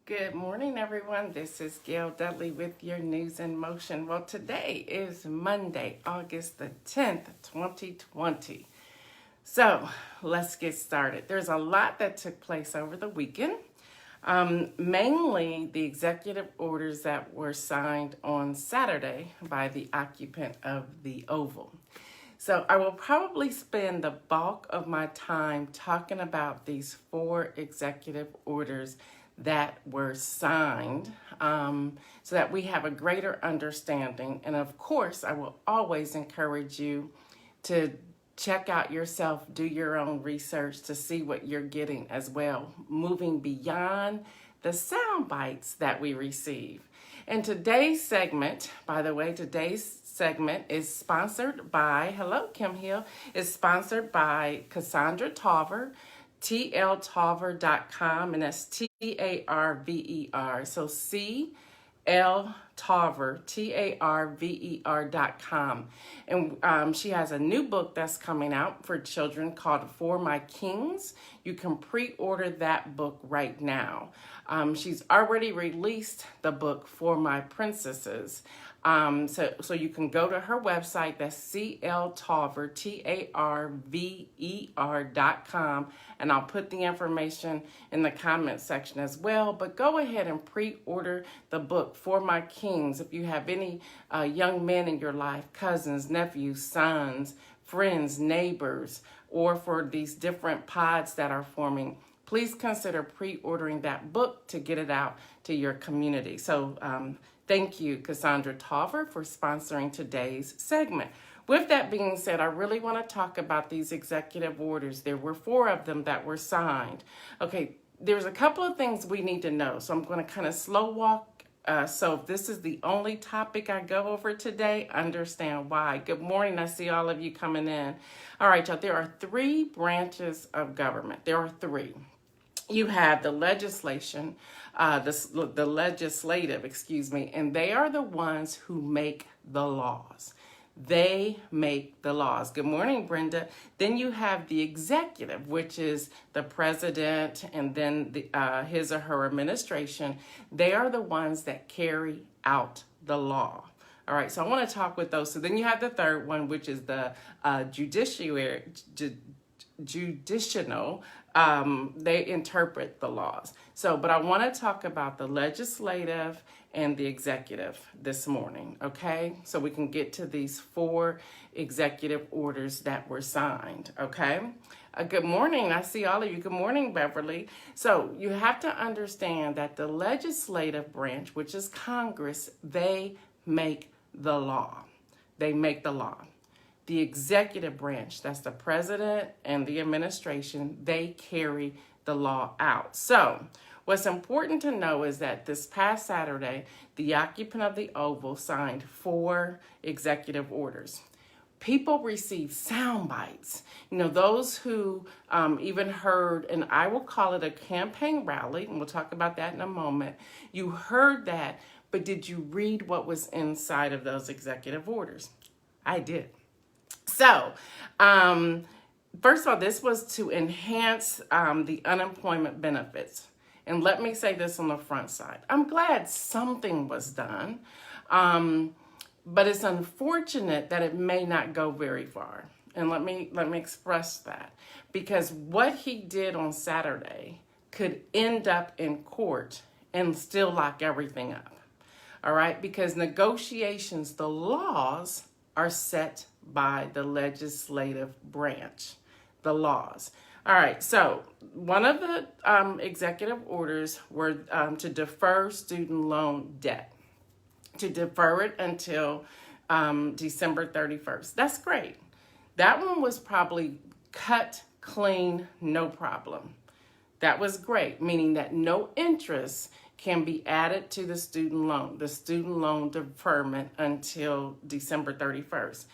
Good morning, everyone. This is Gail Dudley with your News in Motion. Well, today is Monday, August the 10th, 2020. So let's get started. There's a lot that took place over the weekend, mainly the executive orders that were signed on Saturday by the occupant of the Oval. So I will probably spend the bulk of my time talking about these four executive orders that were signed so that we have a greater understanding. And of course, I will always encourage you to check out yourself, do your own research to see what you're getting as well, moving beyond the sound bites that we receive. And today's segment, by the way, today's segment is sponsored by, hello, Kim Hill, is sponsored by Cassandra Tarver, tltarver.com, and that's Tarver. So C-L Tarver, Tarver.com. And she has a new book that's coming out for children called For My Kings. You can pre-order that book right now. She's already released the book For My Princesses. So you can go to her website, that's C-L-Tarver, Tarver.com, and I'll put the information in the comment section as well. But go ahead and pre-order the book For My Kings. If you have any young men in your life, cousins, nephews, sons, friends, neighbors, or for these different pods that are forming, please consider pre-ordering that book to get it out to your community. So thank you, Cassandra Tarver, for sponsoring today's segment. With that being said, I really want to talk about these executive orders. There were four of them that were signed. Okay, there's a couple of things we need to know. So I'm going to kind of slow walk. So if this is the only topic I go over today, understand why. Good morning. I see all of you coming in. All right, y'all, there are three branches of government. There are three. You have the legislative, and they are the ones who make the laws. They make the laws. Good morning, Brenda. Then you have the executive, which is the president and then his or her administration. They are the ones that carry out the law. All right, so I want to talk with those. So then you have the third one, which is the judicial. They interpret the laws. But I want to talk about the legislative and the executive this morning, okay? So we can get to these four executive orders that were signed, okay? Good morning. I see all of you. Good morning, Beverly. So you have to understand that the legislative branch, which is Congress, they make the law. They make the law. The executive branch, that's the president and the administration, they carry the law out. So what's important to know is that this past Saturday, the occupant of the Oval signed four executive orders. People received sound bites. You know, those who even heard, and I will call it a campaign rally, and we'll talk about that in a moment. You heard that, but did you read what was inside of those executive orders? I did. So, first of all, this was to enhance the unemployment benefits. And let me say this on the front side. I'm glad something was done, but it's unfortunate that it may not go very far. And let me express that. Because what he did on Saturday could end up in court and still lock everything up. All right? Because negotiations, the laws are set by the legislative branch, the laws. All right, so one of the executive orders were to defer student loan debt, to defer it until December 31st. That's great. That one was probably cut clean, no problem. That was great, meaning that no interest can be added to the student loan deferment until December 31st.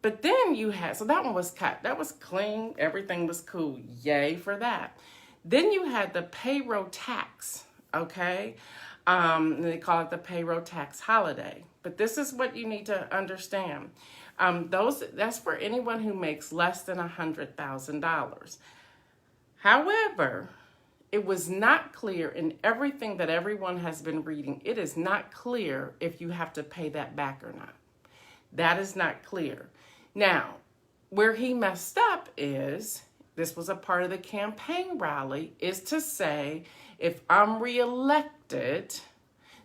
But then you had, so that one was cut. That was clean. Everything was cool. Yay for that. Then you had the payroll tax, okay? They call it the payroll tax holiday. But this is what you need to understand. That's for anyone who makes less than $100,000. However, it was not clear in everything that everyone has been reading. It is not clear if you have to pay that back or not. That is not clear. Now, where he messed up is, this was a part of the campaign rally, is to say, if I'm reelected,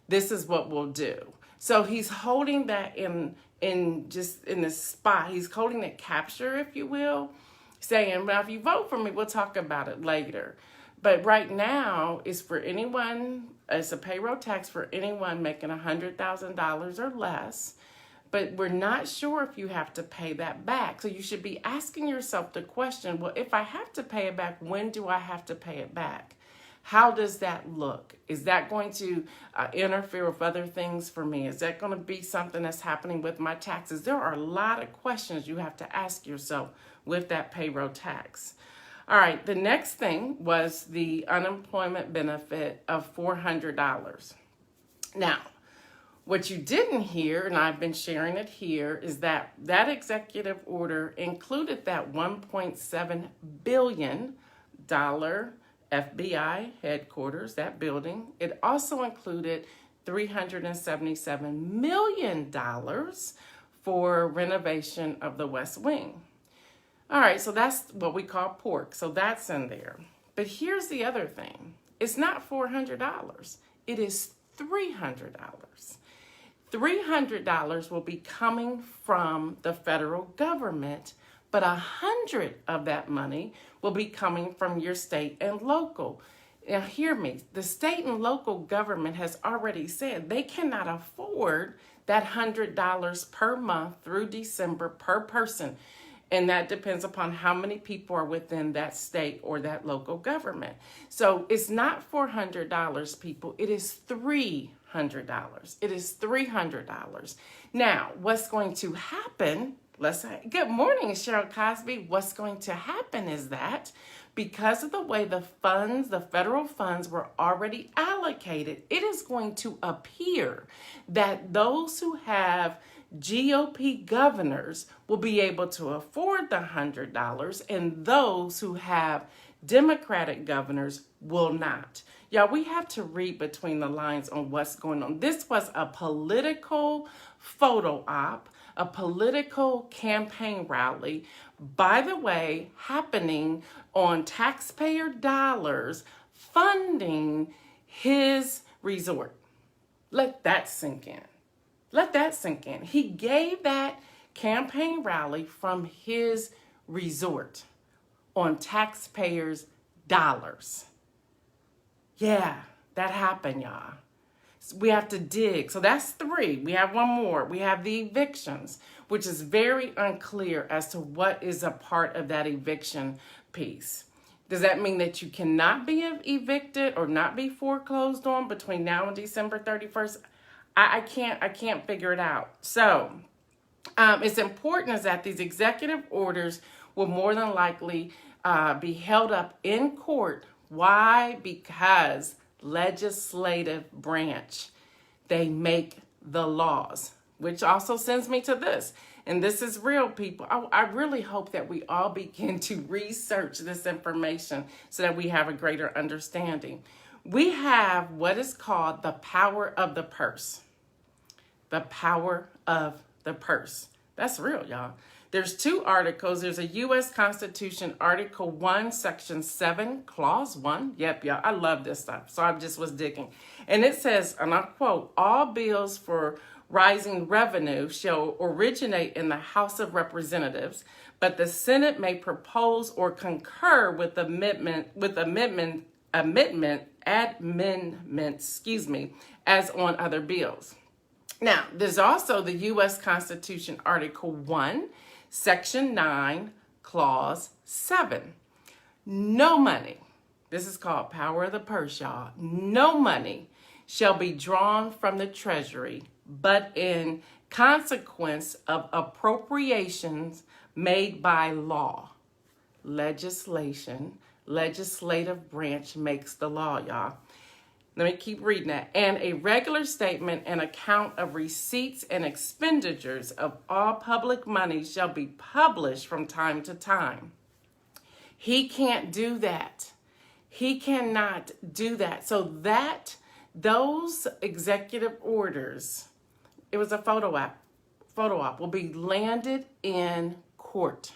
this is what we'll do. So he's holding that in this spot. He's holding it capture, if you will, saying, well, if you vote for me, we'll talk about it later. But right now, it's for anyone, it's a payroll tax for anyone making $100,000 or less. But we're not sure if you have to pay that back. So you should be asking yourself the question, well, if I have to pay it back, when do I have to pay it back? How does that look? Is that going to interfere with other things for me? Is that going to be something that's happening with my taxes? There are a lot of questions you have to ask yourself with that payroll tax. All right, the next thing was the unemployment benefit of $400. Now, what you didn't hear, and I've been sharing it here, is that that executive order included that $1.7 billion FBI headquarters, that building. It also included $377 million for renovation of the West Wing. All right, so that's what we call pork. So that's in there. But here's the other thing. It's not $400. It is $300. $300 will be coming from the federal government, but 100 of that money will be coming from your state and local. Now hear me, the state and local government has already said they cannot afford that $100 per month through December per person. And that depends upon how many people are within that state or that local government. So it's not $400, people. It is $300. It is $300. Now, what's going to happen? Let's say, good morning, Cheryl Cosby. What's going to happen is that because of the way the funds, the federal funds were already allocated, it is going to appear that those who have GOP governors will be able to afford the $100, and those who have Democratic governors will not. Y'all, we have to read between the lines on what's going on. This was a political photo op, a political campaign rally, by the way, happening on taxpayer dollars funding his resort. Let that sink in. Let that sink in. He gave that campaign rally from his resort on taxpayers' dollars. Yeah, that happened, y'all. We have to dig. So that's 3. We have one more. We have the evictions, which is very unclear as to what is a part of that eviction piece. Does that mean that you cannot be evicted or not be foreclosed on between now and December 31st? I can't figure it out. So it's important is that these executive orders will more than likely be held up in court. Why? Because legislative branch, they make the laws, which also sends me to this. And this is real, people. I really hope that we all begin to research this information so that we have a greater understanding. We have what is called the power of the purse. The power of the purse. That's real, y'all. There's 2 articles. There's a U.S. Constitution, Article 1, Section 7, Clause 1. Yep, y'all. I love this stuff. So I just was digging. And it says, and I'll quote, all bills for rising revenue shall originate in the House of Representatives, but the Senate may propose or concur with amendment, as on other bills. Now, there's also the U.S. Constitution, Article 1, Section 9, Clause 7. No money, this is called power of the purse, y'all. No money shall be drawn from the Treasury, but in consequence of appropriations made by law. Legislative branch makes the law, y'all. Let me keep reading that. And a regular statement and account of receipts and expenditures of all public money shall be published from time to time. He can't do that. He cannot do that. So those executive orders, it was a photo op, will be landed in court.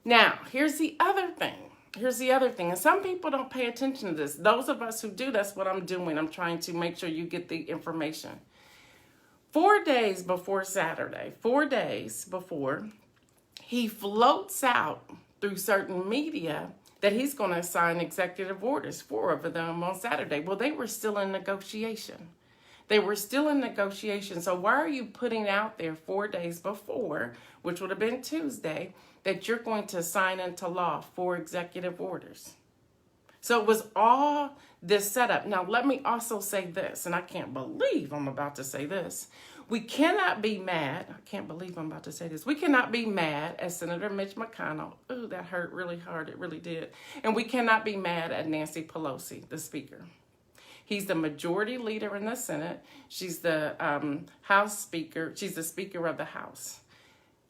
Now, here's the other thing. And some people don't pay attention to this. Those of us who do, that's what I'm doing. I'm trying to make sure you get the information. 4 days before Saturday, 4 days before, he floats out through certain media that he's going to sign executive orders, 4 of them on Saturday. Well, they were still in negotiation. So why are you putting out there 4 days before, which would have been Tuesday, that you're going to sign into law 4 executive orders? So it was all this setup. Now, let me also say this, and I can't believe I'm about to say this. We cannot be mad. I can't believe I'm about to say this. We cannot be mad at Senator Mitch McConnell. Ooh, that hurt really hard. It really did. And we cannot be mad at Nancy Pelosi, the Speaker. He's the majority leader in the Senate. She's the House Speaker. She's the Speaker of the House.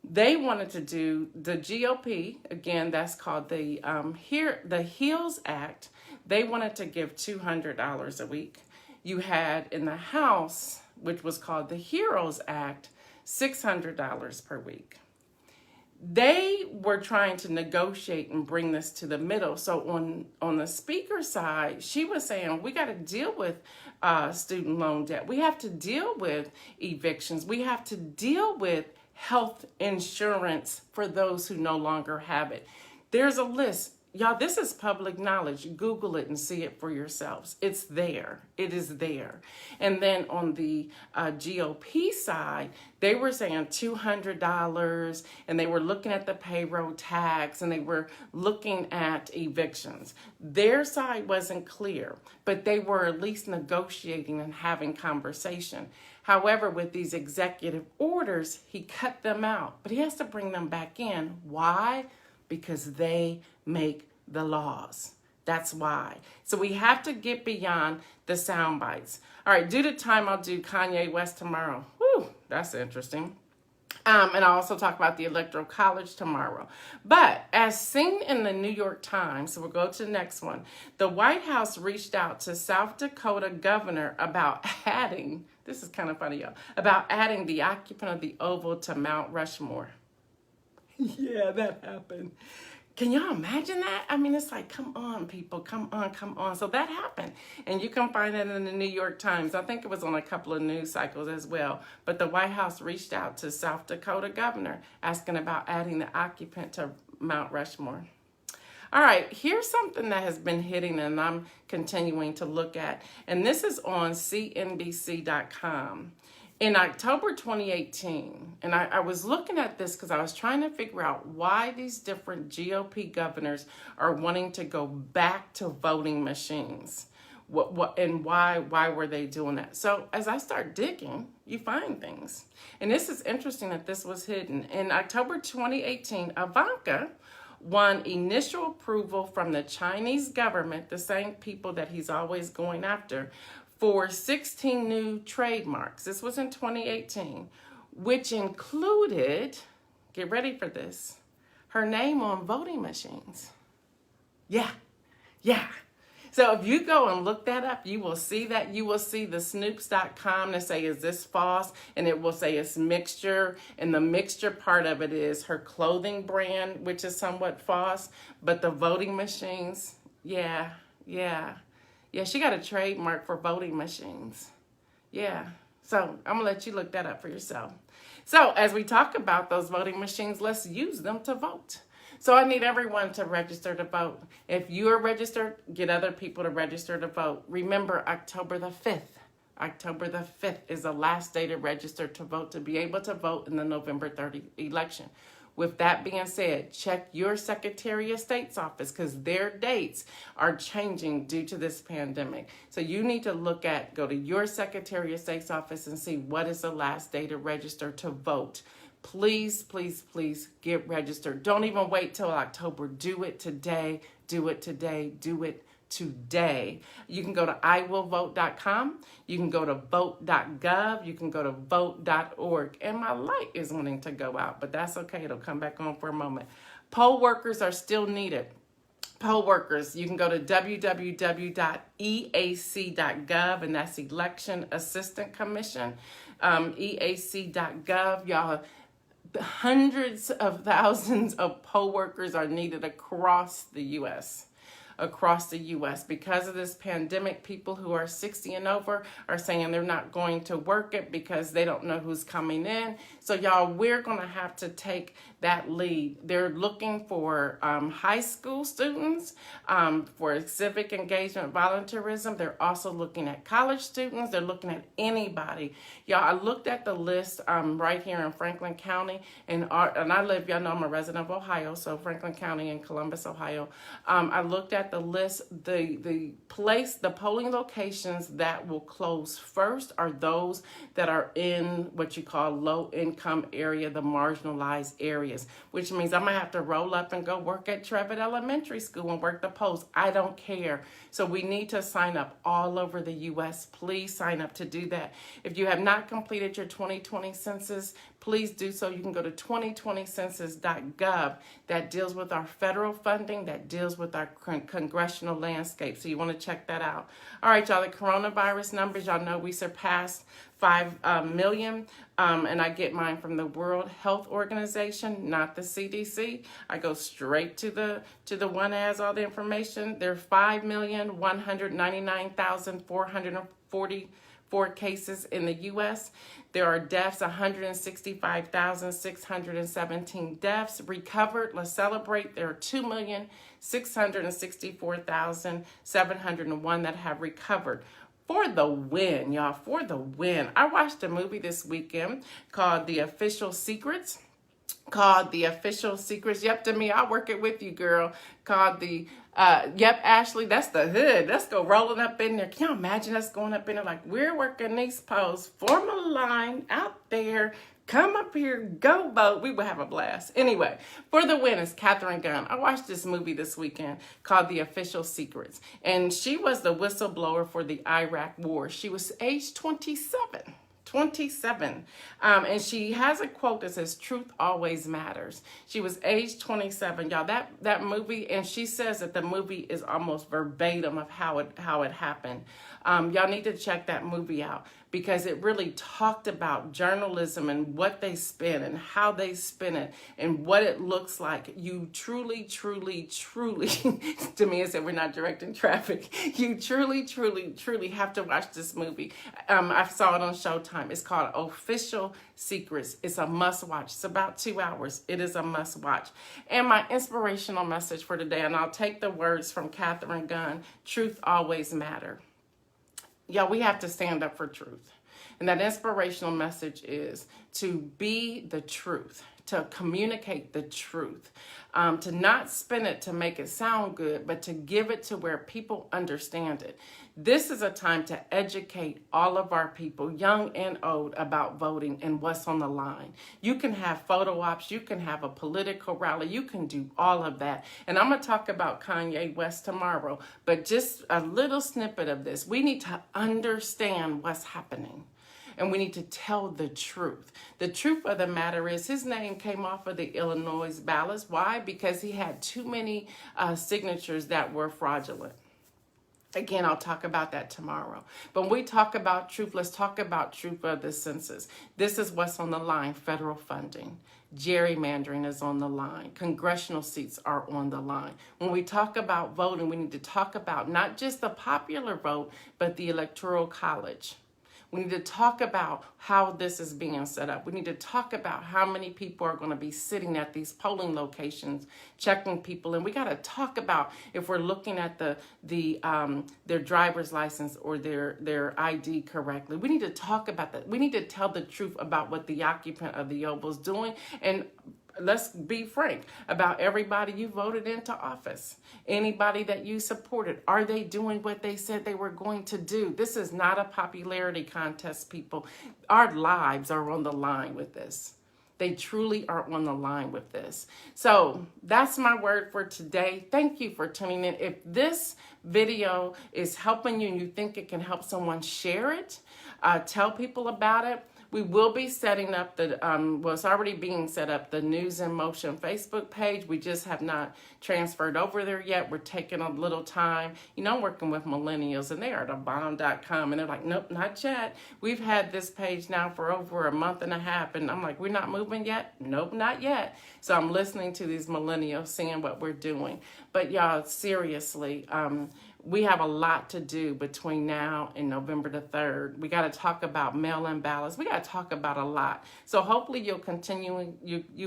They wanted to do the GOP, again, that's called the HEALS Act. They wanted to give $200 a week. You had in the House, which was called the HEROES Act, $600 per week. They were trying to negotiate and bring this to the middle. So on the speaker side, she was saying, we got to deal with student loan debt. We have to deal with evictions. We have to deal with health insurance for those who no longer have it. There's a list. Y'all, this is public knowledge. Google it and see it for yourselves. It's there. It is there. And then on the GOP side, they were saying $200, and they were looking at the payroll tax, and they were looking at evictions. Their side wasn't clear, but they were at least negotiating and having conversation. However, with these executive orders, he cut them out, but he has to bring them back in. Why? Because they make the laws. That's why. So we have to get beyond the sound bites. All right, due to time, I'll do Kanye West tomorrow. Whew, that's interesting. And I'll also talk about the Electoral College tomorrow. But as seen in the New York Times, so we'll go to the next one. The White House reached out to South Dakota governor about adding, this is kind of funny, y'all, about adding the occupant of the Oval to Mount Rushmore. Yeah, that happened. Can y'all imagine that? I mean, it's like, come on, people, come on. So that happened. And you can find it in the New York Times. I think it was on a couple of news cycles as well. But the White House reached out to South Dakota governor asking about adding the occupant to Mount Rushmore. All right, here's something that has been hitting and I'm continuing to look at. And this is on CNBC.com. In October 2018, and I was looking at this because I was trying to figure out why these different GOP governors are wanting to go back to voting machines. And why were they doing that? So as I start digging, you find things. And this is interesting that this was hidden. In October 2018, Ivanka won initial approval from the Chinese government, the same people that he's always going after, for 16 new trademarks. This was in 2018, which included, get ready for this, her name on voting machines. Yeah. So if you go and look that up, you will see that. You will see the Snoops.com to say, is this false? And it will say it's mixture. And the mixture part of it is her clothing brand, which is somewhat false. But the voting machines, yeah, she got a trademark for voting machines. Yeah. So I'm going to let you look that up for yourself. So as we talk about those voting machines, let's use them to vote. So I need everyone to register to vote. If you are registered, get other people to register to vote. Remember, October the 5th. October the 5th is the last day to register to vote, to be able to vote in the November 30 election. With that being said, check your Secretary of State's office because their dates are changing due to this pandemic. So you need to go to your Secretary of State's office and see what is the last day to register to vote. Please, please, please get registered. Don't even wait till October. Do it today. Do it today. Do it today. You can go to iwillvote.com. You can go to vote.gov. You can go to vote.org. And my light is wanting to go out, but that's okay. It'll come back on for a moment. Poll workers are still needed. Poll workers, you can go to www.eac.gov, and that's Election Assistant Commission, eac.gov. Y'all, hundreds of thousands of poll workers are needed across the U.S. Because of this pandemic. People who are 60 and over are saying they're not going to work it because they don't know who's coming in. So y'all, we're going to have to take that lead. They're looking for high school students for civic engagement, volunteerism. They're also looking at college students. They're looking at anybody. Y'all, I looked at the list right here in Franklin County, and I live, y'all know I'm a resident of Ohio, so Franklin County in Columbus, Ohio. I looked at the list. The polling locations that will close first are those that are in what you call low income area, the marginalized areas, which means I'm gonna have to roll up and go work at Trevitt Elementary School and work the polls. I don't care. So we need to sign up all over the U.S. Please sign up to do that. If you have not completed your 2020 census, please do so. You can go to 2020census.gov. That deals with our federal funding, that deals with our congressional landscape. So you want to check that out. All right, y'all, the coronavirus numbers, y'all know we surpassed 5 million. And I get mine from the World Health Organization, not the CDC. I go straight to the one that has all the information. There are 5,199,444 cases in the U.S. There are deaths, 165,617 deaths. Recovered, let's celebrate. There are 2,664,701 that have recovered. For the win, y'all, for the win. I watched a movie this weekend called The Official Secrets. Yep, Demi, I'll work it with you, girl. Yep, Ashley, that's the hood. Let's go rolling up in there. Can you imagine us going up in there like, we're working these posts, form a line out there, come up here, go vote. We would have a blast. Anyway, for the win is Katherine Gunn. I watched this movie this weekend called The Official Secrets, and she was the whistleblower for the Iraq War. She was age 27. And she has a quote that says, "Truth always matters." She was age 27, y'all. That movie, and she says that the movie is almost verbatim of how it happened. Y'all need to check that movie out because it really talked about journalism and what they spin and how they spin it and what it looks like. You truly, to me, I said we're not directing traffic. You truly have to watch this movie. I saw it on Showtime. It's called Official Secrets. It's a must watch. It's about 2 hours. It is a must watch. And my inspirational message for today, and I'll take the words from Katherine Gunn, truth always matters. Y'all, we have to stand up for truth. And that inspirational message is to be the truth, to communicate the truth, to not spin it to make it sound good, but to give it to where people understand it. This is a time to educate all of our people, young and old, about voting and what's on the line. You can have photo ops, you can have a political rally, you can do all of that. And I'm going to talk about Kanye West tomorrow, but just a little snippet of this. We need to understand what's happening. And we need to tell the truth. The truth of the matter is his name came off of the Illinois ballots. Why? Because he had too many signatures that were fraudulent. Again, I'll talk about that tomorrow. But when we talk about truth, let's talk about truth of the census. This is what's on the line: federal funding. Gerrymandering is on the line. Congressional seats are on the line. When we talk about voting, we need to talk about not just the popular vote, but the Electoral College. We need to talk about how this is being set up. We need to talk about how many people are going to be sitting at these polling locations, checking people. And we got to talk about if we're looking at their driver's license or their ID correctly. We need to talk about that. We need to tell the truth about what the occupant of the Oval is doing. And let's be frank about everybody you voted into office. Anybody that you supported, are they doing what they said they were going to do? This is not a popularity contest, people. Our lives are on the line with this. They truly are on the line with this. So that's my word for today. Thank you for tuning in. If this video is helping you and you think it can help someone, share it. Tell people about it. We will be setting up the, well, it's already being set up, the News in Motion Facebook page. We just have not transferred over there yet. We're taking a little time. You know, I'm working with millennials, and they are at a bomb.com, and they're like, nope, not yet. We've had this page now for over a month and a half, and I'm like, we're not moving yet? Nope, not yet. So I'm listening to these millennials, seeing what we're doing. But y'all, seriously, we have a lot to do between now and November the 3rd. We got to talk about mail-in ballots. We got to talk about a lot. So hopefully you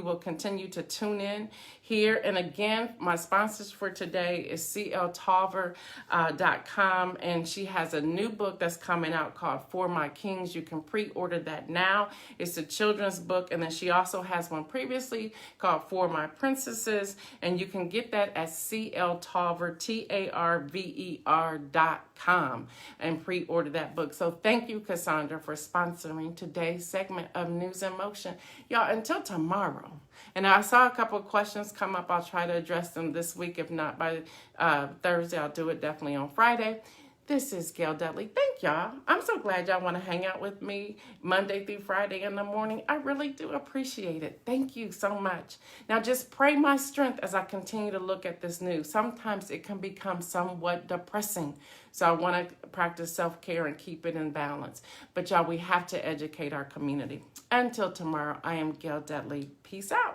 will continue to tune in here. And again, my sponsors for today is cltolver.com, and she has a new book that's coming out called For My Kings. You can pre-order that now. It's a children's book, and then she also has one previously called For My Princesses, and you can get that at cltolver, TARVER.com, and pre-order that book. So thank you, Cassandra, for sponsoring today's segment of News in Motion. Y'all, until tomorrow. And I saw a couple of questions come up. I'll try to address them this week. If not by Thursday, I'll do it definitely on Friday. This is Gail Dudley. Thank y'all. I'm so glad y'all want to hang out with me Monday through Friday in the morning. I really do appreciate it. Thank you so much. Now just pray my strength as I continue to look at this news. Sometimes it can become somewhat depressing. So I want to practice self-care and keep it in balance. But y'all, we have to educate our community. Until tomorrow, I am Gail Dudley. Peace out.